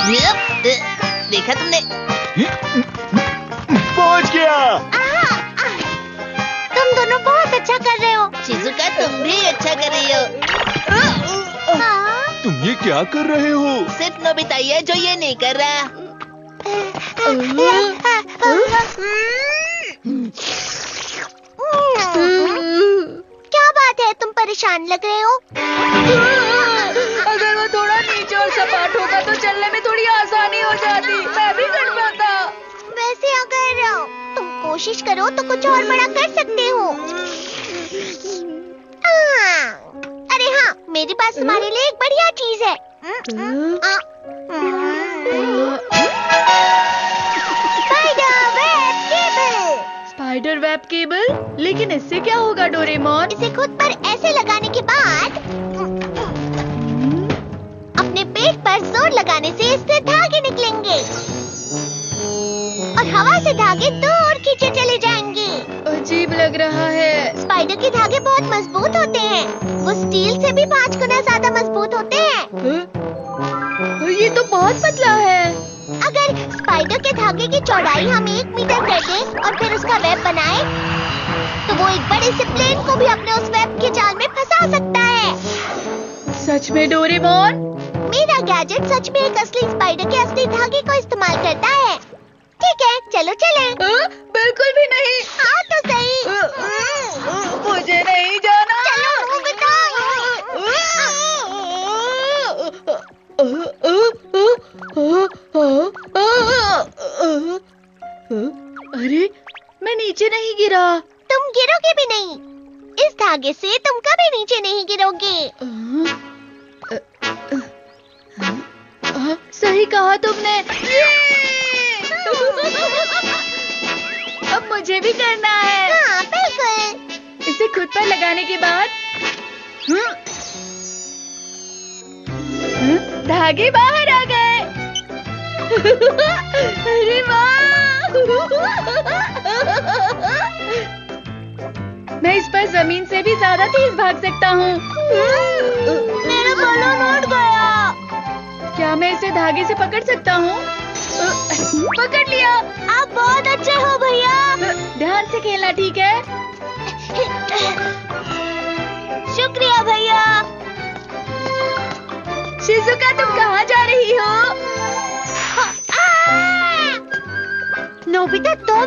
देखा तुमने? पहुंच गया। तुम दोनों बहुत अच्छा कर रहे हो। शिजुका, तुम भी अच्छा कर रही हो। तुम ये क्या कर रहे हो? सिर्फ नोबिता ही है जो ये नहीं कर रहा। क्या बात है, तुम परेशान लग रहे हो? अगर वो थोड़ा नीचे और सपाट होता तो चलने में थोड़ी आसानी हो जाती, मैं भी कर पाता। वैसे अगर तुम कोशिश करो तो कुछ और बड़ा कर सकते हो। अरे हाँ, मेरे पास तुम्हारे लिए एक बढ़िया चीज है। Spider web cable? लेकिन इससे क्या होगा डोरेमोन? इसे खुद पर ऐसे लगाने के बाद अपने पेट पर जोर लगाने से इससे धागे निकलेंगे और हवा से धागे दूर खींचे चले जाएंगे। अजीब लग रहा है। स्पाइडर के धागे बहुत मजबूत होते हैं। वो स्टील से भी 5 गुना ज्यादा मजबूत होते हैं। ये तो बहुत पतला है। अगर स्पाइडर के धागे की चौड़ाई हम 1 मीटर कर दें और फिर उसका वेब बनाएं, तो वो एक बड़े से प्लेन को भी अपने उस वेब के जाल में फंसा सकता है। सच में डोरेमोन? मेरा गैजेट सच में एक असली स्पाइडर के असली धागे को इस्तेमाल करता है। ठीक है, चलो चलें। बिल्कुल भी नहीं। हाँ तो सही। मुझे नहीं जाना। चलो नोबिता। अरे, मैं नीचे नहीं गिरा। तुम गिरोगे भी नहीं। इस धागे से तुम कभी नीचे नहीं गिरोगे। सही कहा तुमने। अब मुझे भी करना है। हाँ बिल्कुल। इसे खुद पर लगाने के बाद धागे बाहर आ गए। अरे वाह! मैं इस पर जमीन से भी ज्यादा तेज भाग सकता हूँ। मेरा बलून उड़ गया। क्या मैं इसे धागे से पकड़ सकता हूँ? पकड़ लिया। आप बहुत अच्छे हो भैया। ध्यान से खेलना, ठीक है? शुक्रिया भैया। शिजुका, तुम कहाँ जा रही हो? नोबिता, तुम?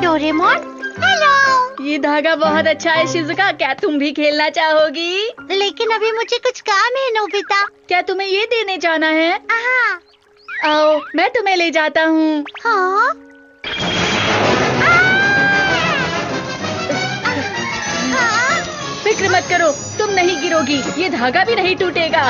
Doraemon, hello. ये धागा बहुत अच्छा है शिजुका, क्या तुम भी खेलना चाहोगी? लेकिन अभी मुझे कुछ काम है नोबिता। क्या तुम्हें ये देने जाना है? हाँ। आओ, मैं तुम्हें ले जाता हूँ। हाँ? फिक्र मत करो, तुम नहीं गिरोगी, ये धागा भी नहीं टूटेगा।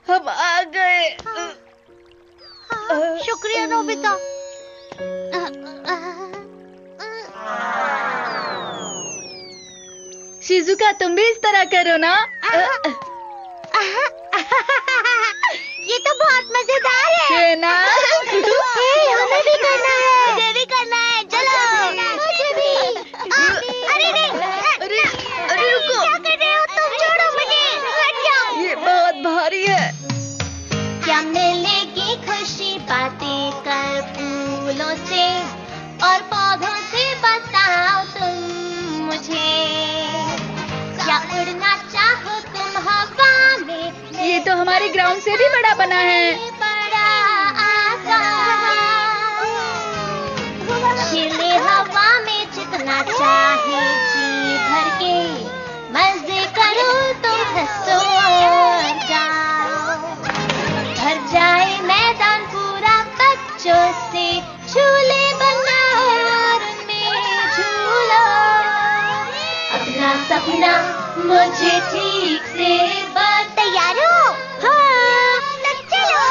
हम आ गए। शुक्रिया नोबिता। शिजुका, तुम भी इस तरह करो ना। ये तो बहुत मजेदार है ना? हमें भी करना है। मुझे भी करना है, चलो। मुझे भी। अरे नहीं, अरे रुको। क्या कर रहे हो तुम? छोड़ो मुझे, हट जाओ। ये बहुत भारी है। क्या मिलेगी खुशी बातें कर फूलों से और पौधों से, बताओ तुम मुझे। क्या उड़ना चाहो तुम हवा में? ये तो हमारे ग्राउंड से भी बड़ा बना है। बड़ा आसान। खिले हवा में जितना चाहे जी भर के मजे करो, तुम हंसो और जाओ। भर जाए मैदान पूरा बच्चों से, झूले बनाओ और उनमें झूलो। अपना सपना मुझे ठीक से बता। तैयार हो? हाँ, तो चलो।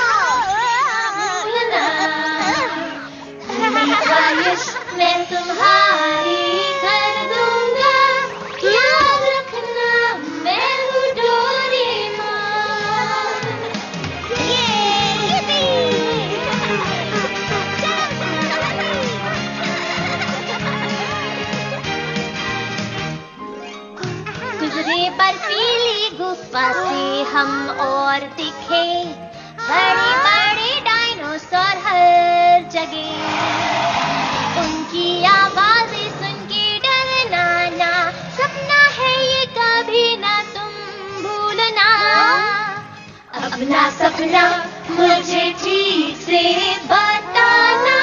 ख्वाहिश मैं तुम्हारी कर दूंगा, याद रखना मैं हूँ डोरेमोन। और दिखे बड़े बड़े डायनासोर हर जगह। उनकी आवाजें सुन के डरना ना, सपना है ये कभी ना तुम भूलना। अपना सपना मुझे ठीक से बताना,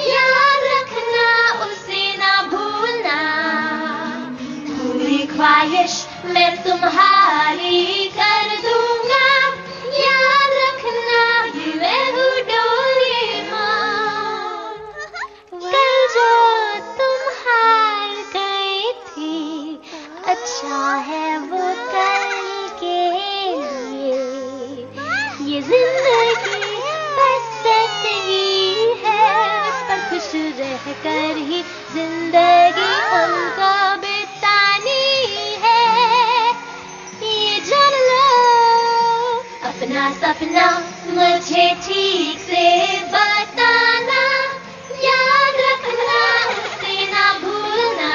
याद रखना उसे ना भूलना। पूरी ख्वाहिश मैं तुम्हारी कर दूंगा, याद रखना ये मैं हूँ डोरेमोन। कल जो तुम हार गए थे, अच्छा है वो कल के लिए। ये जिंदगी बस ऐसे ही है, इस पर खुश रह कर ही जिंदगी हमको बितानी है। ये जान लो, अपना सपना मुझे ठीक से बताना, याद रखना उसे ना भूलना।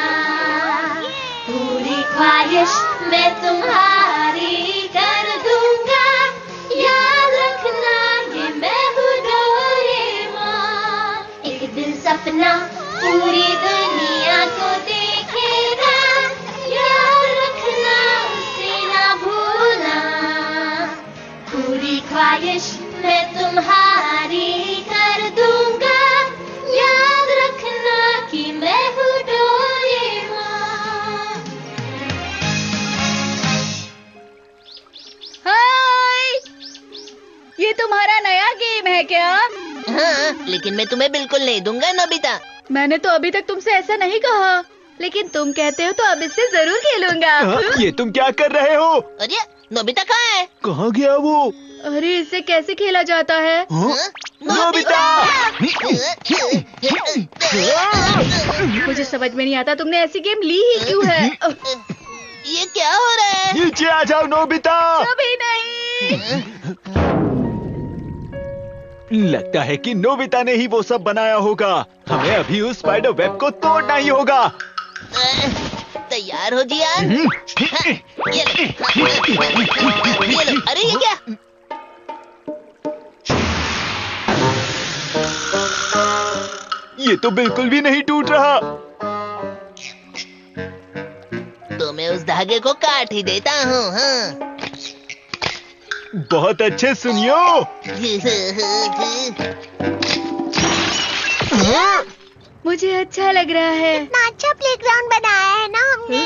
पूरी ख्वाहिश मैं तुम्हारी कर दूंगा, याद रखना ये मैं हूँ डोरेमोन। एक दिन सपना पूरी दुनिया को देखेगा, याद रखना उसे ना भूलना। पूरी ख्वाहिश मैं तुम्हारी कर दूंगा, याद रखना कि मैं हूँ डोरेमोन। हाय, ये तुम्हारा नया गेम है क्या? हाँ, लेकिन मैं तुम्हें बिल्कुल नहीं दूंगा नोबिता। मैंने तो अभी तक तुमसे ऐसा नहीं कहा, लेकिन तुम कहते हो तो अब इससे जरूर खेलूंगा। ये तुम क्या कर रहे हो? अरे नोबिता कहाँ है? कहाँ गया वो? अरे इससे कैसे खेला जाता है? हाँ? नोबिता! मुझे समझ में नहीं आता तुमने ऐसी गेम ली ही क्यों है? ये क्या हो रहा है? नीचे आ जाओ नोबिता! कभी नहीं। लगता है कि नोबिता ने ही वो सब बनाया होगा। हमें अभी उस स्पाइडर वेब को तोड़ना ही होगा। तैयार हो जियान? ये लो। अरे ये क्या? ये तो बिल्कुल भी नहीं टूट रहा। तो मैं उस धागे को काट ही देता हूँ। हाँ। बहुत अच्छे सुनियो। मुझे अच्छा लग रहा है। इतना अच्छा प्लेग्राउंड बनाया है ना हमने।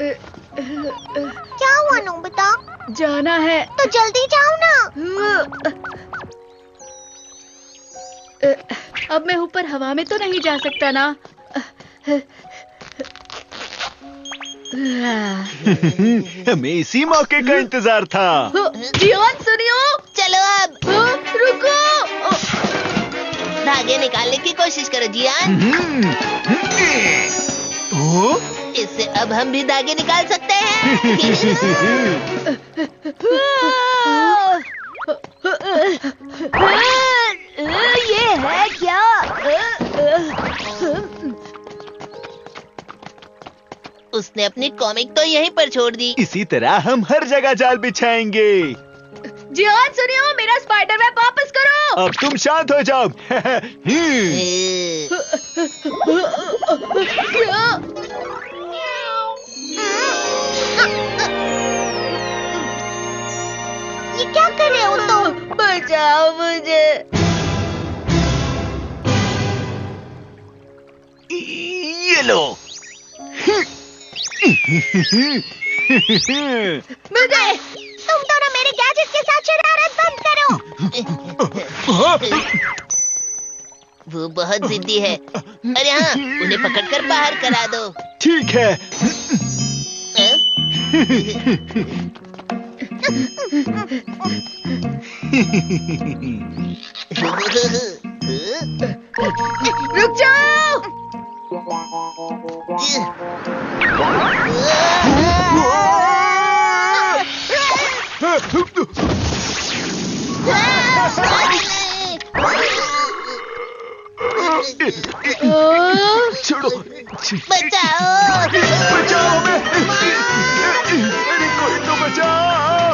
क्या हुआ नोबिता? जाना है। तो जल्दी जाओ ना। अब मैं ऊपर हवा में तो नहीं जा सकता ना। हमें इसी मौके का इंतजार था। जियान सुनियो। चलो अब रुको। धागे निकालने की कोशिश करो जियान। ओ? इससे अब हम भी धागे निकाल सकते हैं। ये है क्या? उसने अपनी कॉमिक तो यहीं पर छोड़ दी। इसी तरह हम हर जगह जाल बिछाएंगे। जियान सुनियो, मेरा स्पाइडर वेब वापस करो। अब तुम शांत हो जाओ। क्या? ये क्या कर रहे हो तुम? बचाओ मुझे। ये लो। मुझे तुम दोनों मेरे गैजेट के साथ शरारत बंद करो। वो बहुत जिद्दी है। अरे हाँ, उन्हें पकड़कर बाहर करा दो। ठीक है। रुक जाओ। छोड़ो। बचाओ। बचाओ हमें। अरे कोई तो बचाओ।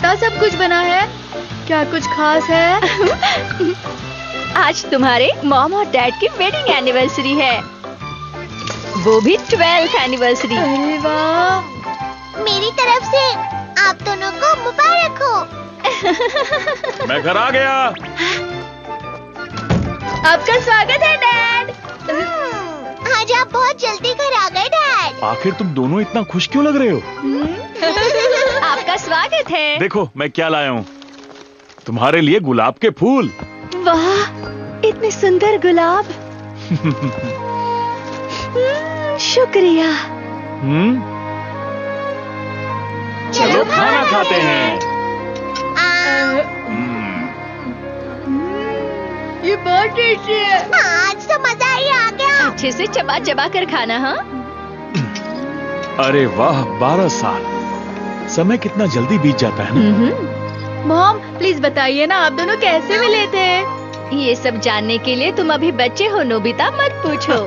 इतना सब कुछ बना है, क्या कुछ खास है? आज तुम्हारे मॉम और डैड की वेडिंग एनिवर्सरी है, वो भी 12th एनिवर्सरी। अरे वाह, मेरी तरफ से आप दोनों को मुबारक हो। मैं घर आ गया। आपका स्वागत है डैड। आज आप बहुत जल्दी घर आ गए डैड। आखिर तुम दोनों इतना खुश क्यों लग रहे हो? आपका स्वागत है। देखो मैं क्या लाया हूँ, तुम्हारे लिए गुलाब के फूल। वाह, इतने सुंदर गुलाब। शुक्रिया। चलो खाना खाते हैं। ये बहुत टेस्टी है। आज तो मजा ही आ गया। अच्छे से चबा चबा कर खाना। हाँ, अरे वाह, 12 साल, समय कितना जल्दी बीत जाता है ना। मॉम प्लीज बताइए ना, आप दोनों कैसे मिले थे? ये सब जानने के लिए तुम अभी बच्चे हो नोबिता, मत पूछो।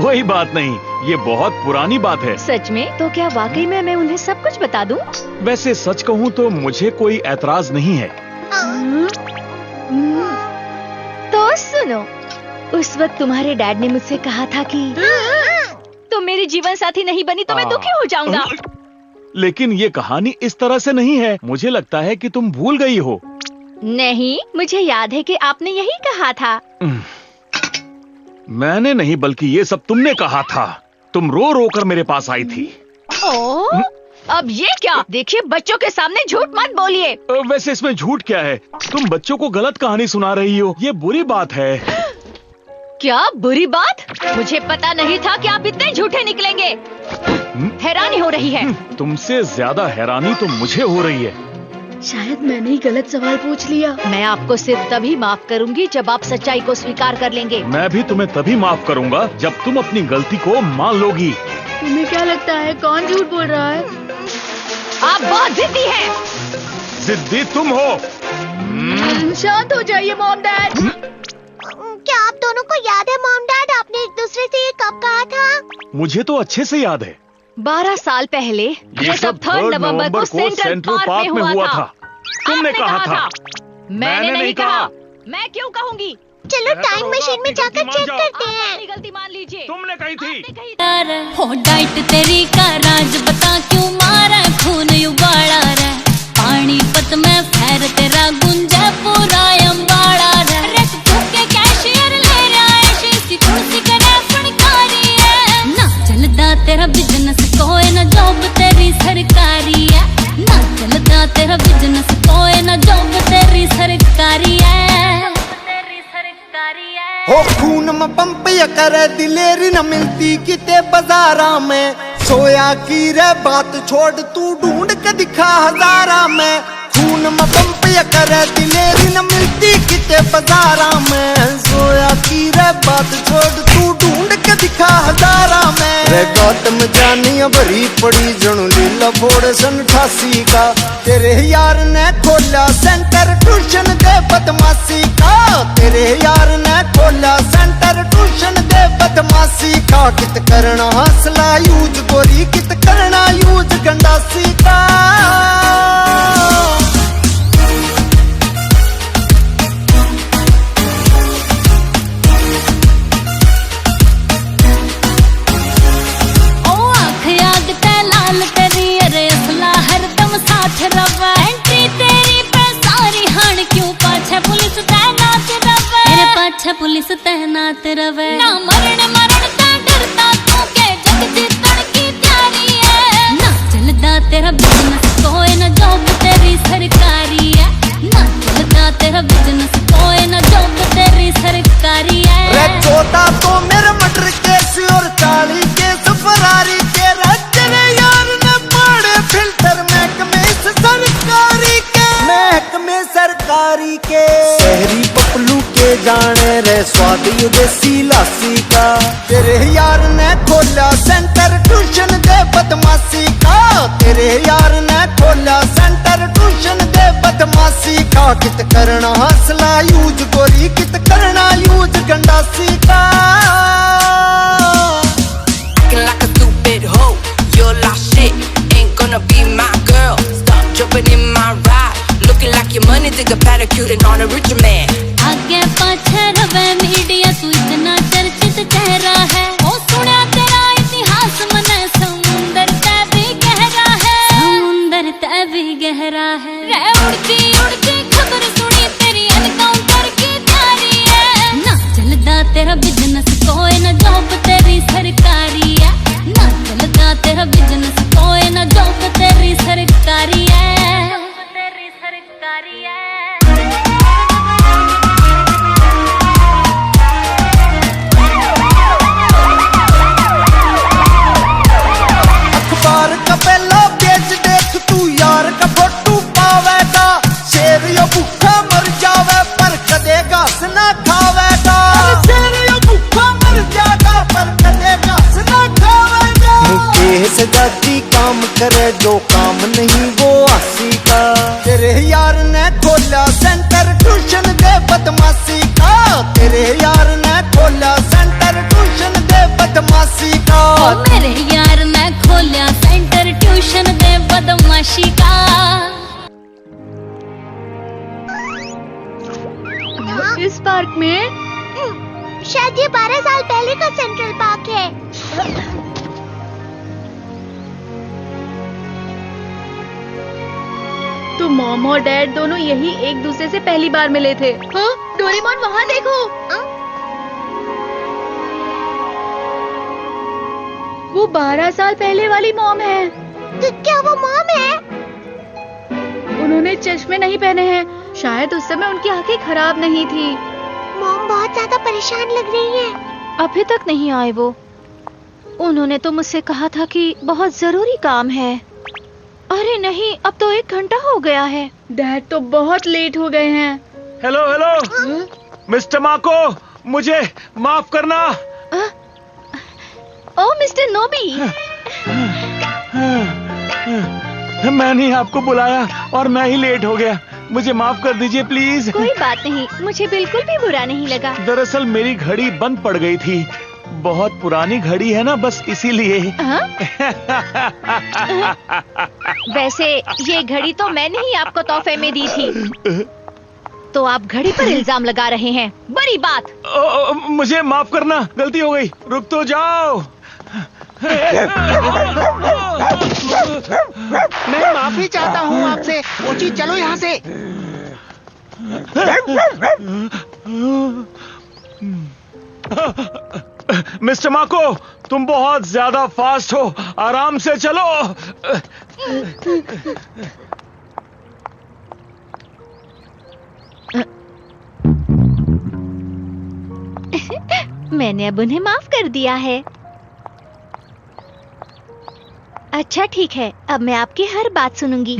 कोई बात नहीं, ये बहुत पुरानी बात है। सच में? तो क्या वाकई में मैं उन्हें सब कुछ बता दूं? वैसे सच कहूँ तो मुझे कोई ऐतराज नहीं है। तो सुनो, उस वक्त तुम्हारे डैड ने मुझसे कहा था कि तुम मेरी जीवन साथी नहीं बनी तो मैं दुखी हो जाऊंगा। लेकिन ये कहानी इस तरह से नहीं है। मुझे लगता है कि तुम भूल गई हो। नहीं, मुझे याद है कि आपने यही कहा था। मैंने नहीं, बल्कि ये सब तुमने कहा था। तुम रो रो कर मेरे पास आई थी। ओह, अब ये क्या? देखिए, बच्चों के सामने झूठ मत बोलिए। वैसे इसमें झूठ क्या है? तुम बच्चों को गलत कहानी सुना रही हो, ये बुरी बात है। क्या बुरी बात? मुझे पता नहीं था कि आप इतने झूठे निकलेंगे। हैरानी हो रही है। तुमसे ज्यादा हैरानी तो मुझे हो रही है। शायद मैंने ही गलत सवाल पूछ लिया। मैं आपको सिर्फ तभी माफ करूंगी जब आप सच्चाई को स्वीकार कर लेंगे। मैं भी तुम्हें तभी माफ करूंगा जब तुम अपनी गलती को मान लोगी। तुम्हें क्या लगता है कौन झूठ बोल रहा है? आप बहुत जिद्दी हैं। जिद्दी तुम हो। शांत हो जाइए मॉम डैड। क्या आप दोनों को याद है मॉम डैड, आपने एक दूसरे से ये कब कहा था? मुझे तो अच्छे से याद है। 12 साल पहले ये सब 3 नवंबर को सेंट्रल पार्क में हुआ था। तुमने कहा था। मैंने नहीं कहा। मैं क्यों कहूँगी? चलो टाइम मशीन में जाकर चेक करते हैं। अपनी गलती मान लीजिए। तुमने कही थी। हो डाइट तेरी का राज बता क्यों मारा खून उबाला रे, पानीपत में फैर तेरा गुंजा पूरा अंबाड़ा रे, रख के कैशियर ले रहा है शीशी कुर्सी करे फनकारी है, ना चलदा तेरा बिजनेस कोई ना जॉब तेरी सरकारी है, ना चलदा तेरा बिजनेस कोई ना जॉब तेरी सरकारी है। हो खून में पंप या करे दिलेरी न मिलती किते बाजारा में, सोया की रे बात छोड़ तू ढूंढ के दिखा हजारा में, खून में पंप या करे दिलेरी न मिलती किते बाजारा में, सोया की रे बात छोड़ तू ढूंढ के दिखा हजारा में, रे गौतम जानिया भरी पड़ी जणू लीला फोड़ सन 88 का, तेरे यार ने खोला सेंटर ट्यूशन दे बदमाशी का, तेरे यार ने खोला सेंटर ट्यूशन दे बदमाशी का, कित करना हौसला यूज गोरी कित करना यूज गंडासी का। ओ आँख आग ते लाल तेरी अरे असला हरदम साथ रवा, एंट्री तेरी पे सारी हाण क्यों पाछे पुलिस तैनात रवे, मेरे पाछे पुलिस तैनात रवे, ना मरण मरण का डरता तू के जग जीतन की तैयारी है, ना चलदा तेरा बिजनेस कोई ना जॉब तेरी सरकारी है, ना चलदा तेरा बिजनेस कोई ना जॉब तेरी सरकारी है, रे चौथा तो मेरे मटर केस और 40 केस फरारी के, तेरे यार ने पाड़े फिल्टर महकमे सरकारी के, महकमे सरकारी के, शहरी पपलू के जाने रे स्वाद देसी लासी का, तेरे यार ने खोला सेंटर ट्यूशन दे बदमाशी का, तेरे यार ने खोला सेंटर ट्यूशन दे बदमाशी का, कित करना हौसला यूज गोरी कित करना यूज गंडासी का। Acting like a stupid hoe, you're lost shit, ain't gonna be my girl. Stop jumping in my करे जो काम नहीं वो आसी का। तेरे यार ने खोला सेंटर ट्यूशन दे बदमाशी का। तेरे यार ने खोला सेंटर ट्यूशन दे बदमाशी का। ओ मेरे यार ने खोलिया सेंटर ट्यूशन दे बदमाशी का। इस पार्क में शायद ये 12 साल पहले का सेंट्रल पार्क है। तो मॉम और डैड दोनों यही एक दूसरे से पहली बार मिले थे। हाँ? डोरेमोन वहाँ देखो। वो 12 साल पहले वाली मॉम है। तो क्या वो मॉम है? उन्होंने चश्मे नहीं पहने हैं। शायद उस समय उनकी आंखें खराब नहीं थी। मॉम बहुत ज्यादा परेशान लग रही है। अभी तक नहीं आए वो। उन्होंने तो मुझसे कहा था कि बहुत जरूरी काम है। अरे नहीं, अब तो 1 घंटा हो गया है। डैड तो बहुत लेट हो गए हैं। हेलो हेलो मिस्टर माको, मुझे माफ करना। ओ मिस्टर नोबी। मैंने आपको बुलाया और मैं ही लेट हो गया। मुझे माफ कर दीजिए प्लीज। कोई बात नहीं, मुझे बिल्कुल भी बुरा नहीं लगा। दरअसल मेरी घड़ी बंद पड़ गई थी। बहुत पुरानी घड़ी है ना, बस इसीलिए। वैसे ये घड़ी तो मैंने ही आपको तोहफे में दी थी। तो आप घड़ी पर इल्जाम लगा रहे हैं। बड़ी बात। मुझे माफ करना, गलती हो गई। रुक तो जाओ। मैं माफी चाहता हूँ आपसे। ओची चलो यहाँ से। मिस्टर माको, तुम बहुत ज्यादा फास्ट हो। आराम से चलो। मैंने अब उन्हें माफ कर दिया है। अच्छा ठीक है, अब मैं आपकी हर बात सुनूंगी।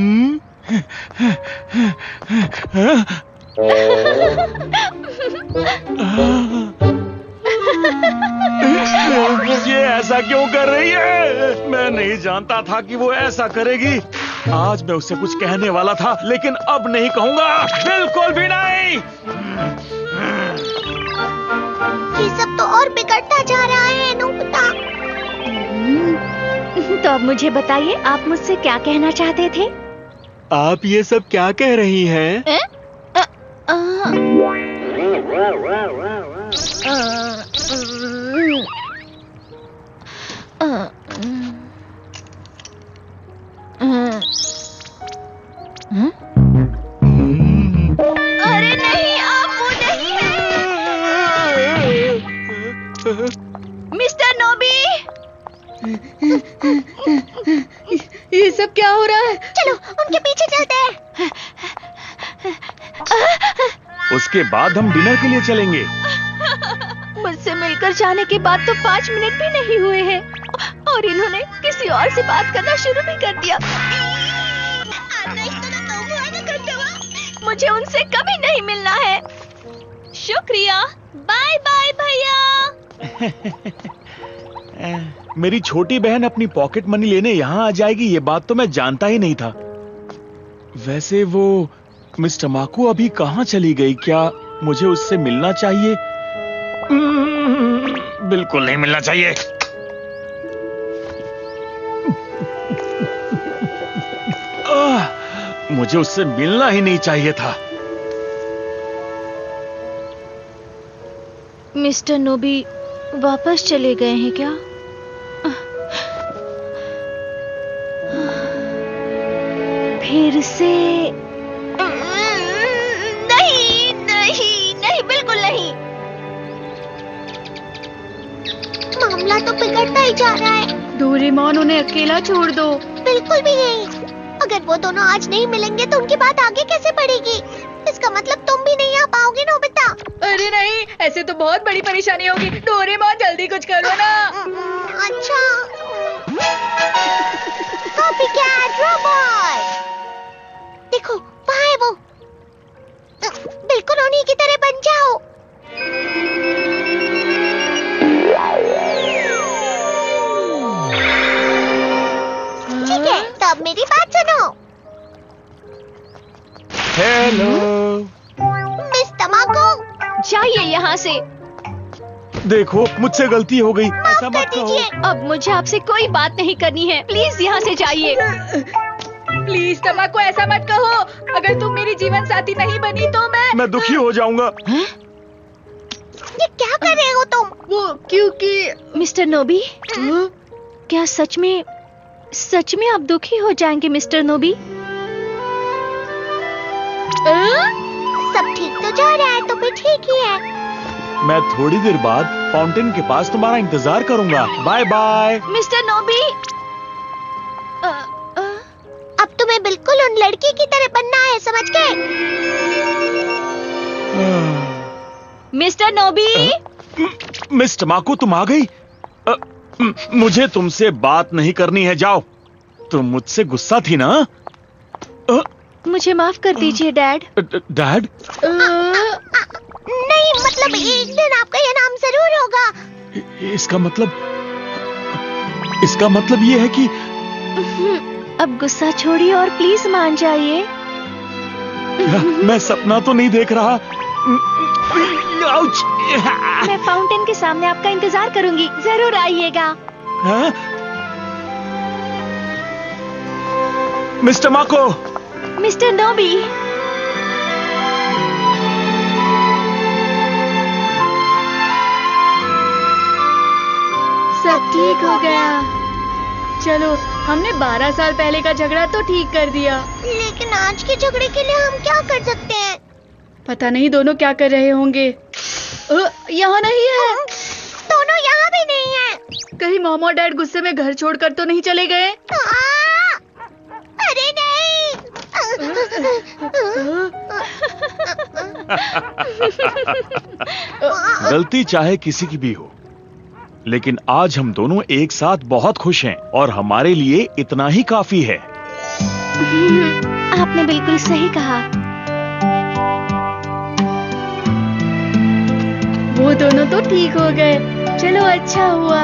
ये ऐसा क्यों कर रही है? मैं नहीं जानता था कि वो ऐसा करेगी। आज मैं उससे कुछ कहने वाला था, लेकिन अब नहीं कहूँगा। बिल्कुल भी नहीं। ये सब तो और बिगड़ता जा रहा है नोबिता। तो अब मुझे बताइए, आप मुझसे क्या कहना चाहते थे? आप ये सब क्या कह रही हैं? अरे नहीं, आप वो नहीं हैं। मिस्टर नोबी, ये सब क्या हो रहा है? चलो उनके पीछे चलते हैं। उसके बाद हम डिनर के लिए चलेंगे। मुझसे मिलकर जाने के बाद तो 5 मिनट भी नहीं हुए हैं और इन्होंने किसी और से बात करना शुरू भी कर दिया। मुझे उनसे कभी नहीं मिलना है। शुक्रिया, बाय बाय भैया। मेरी छोटी बहन अपनी पॉकेट मनी लेने यहाँ आ जाएगी, ये बात तो मैं जानता ही नहीं था। वैसे वो मिस्टर माको अभी कहाँ चली गई? क्या मुझे उससे मिलना चाहिए? बिल्कुल नहीं मिलना चाहिए। मुझे उससे मिलना ही नहीं चाहिए था। मिस्टर नोबी वापस चले गए हैं क्या? फिर से? नहीं नहीं नहीं, बिल्कुल नहीं। मामला तो बिगड़ता ही जा रहा है। डोरेमोन, उन्हें अकेला छोड़ दो। बिल्कुल भी नहीं। अगर वो दोनों आज नहीं मिलेंगे तो उनकी बात आगे कैसे बढ़ेगी? इसका मतलब तुम भी नहीं आ पाओगे नोबिता। अरे नहीं, ऐसे तो बहुत बड़ी परेशानी होगी। डोरेमोन जल्दी कुछ करो ना। अच्छा। कॉपीकैट रोबोट, देखो वहाँ है वो। बिल्कुल उन्हीं की तरह बन जाओ। ठीक है, यहाँ से। देखो मुझसे गलती हो गई, ऐसा मत कहो। अब मुझे आपसे कोई बात नहीं करनी है, प्लीज यहाँ से जाइए। प्लीज तम्बाकू ऐसा मत कहो। अगर तुम मेरी जीवन साथी नहीं बनी तो मैं दुखी हो जाऊंगा। ये क्या कर रहे हो तुम? वो क्योंकि मिस्टर नोबी, क्या सच में आप दुखी हो जाएंगे मिस्टर नोबी? सब ठीक तो जा रहा है तो फिर ठीक ही है। मैं थोड़ी देर बाद फाउंटेन के पास तुम्हारा इंतजार करूंगा। Bye bye. मिस्टर नोबी, अब तुम्हें बिल्कुल उन लड़की की तरह बनना है, समझ गए? मिस्टर नोबी। मिस तम्बाकू तुम आ गई? मुझे तुमसे बात नहीं करनी है, जाओ। तुम मुझसे गुस्सा थी ना? मुझे माफ कर दीजिए डैड। डैड? नहीं, मतलब एक दिन आपका ये नाम जरूर होगा। इसका मतलब ये है कि अब गुस्सा छोड़िए और प्लीज मान जाइए। मैं सपना तो नहीं देख रहा। आउच! मैं फाउंटेन के सामने आपका इंतजार करूंगी, जरूर आइएगा। मिस्टर माको। मिस्टर नोबी। सब ठीक हो गया। चलो, हमने 12 साल पहले का झगड़ा तो ठीक कर दिया। लेकिन आज के झगड़े के लिए हम क्या कर सकते हैं? पता नहीं दोनों क्या कर रहे होंगे। यहाँ नहीं है। दोनों यहाँ भी नहीं है। कहीं मॉम और डैड गुस्से में घर छोड़कर तो नहीं चले गए? अरे नहीं। गलती चाहे किसी की भी हो, लेकिन आज हम दोनों एक साथ बहुत खुश हैं और हमारे लिए इतना ही काफी है। आपने बिल्कुल सही कहा। वो दोनों तो ठीक हो गए। चलो, अच्छा हुआ।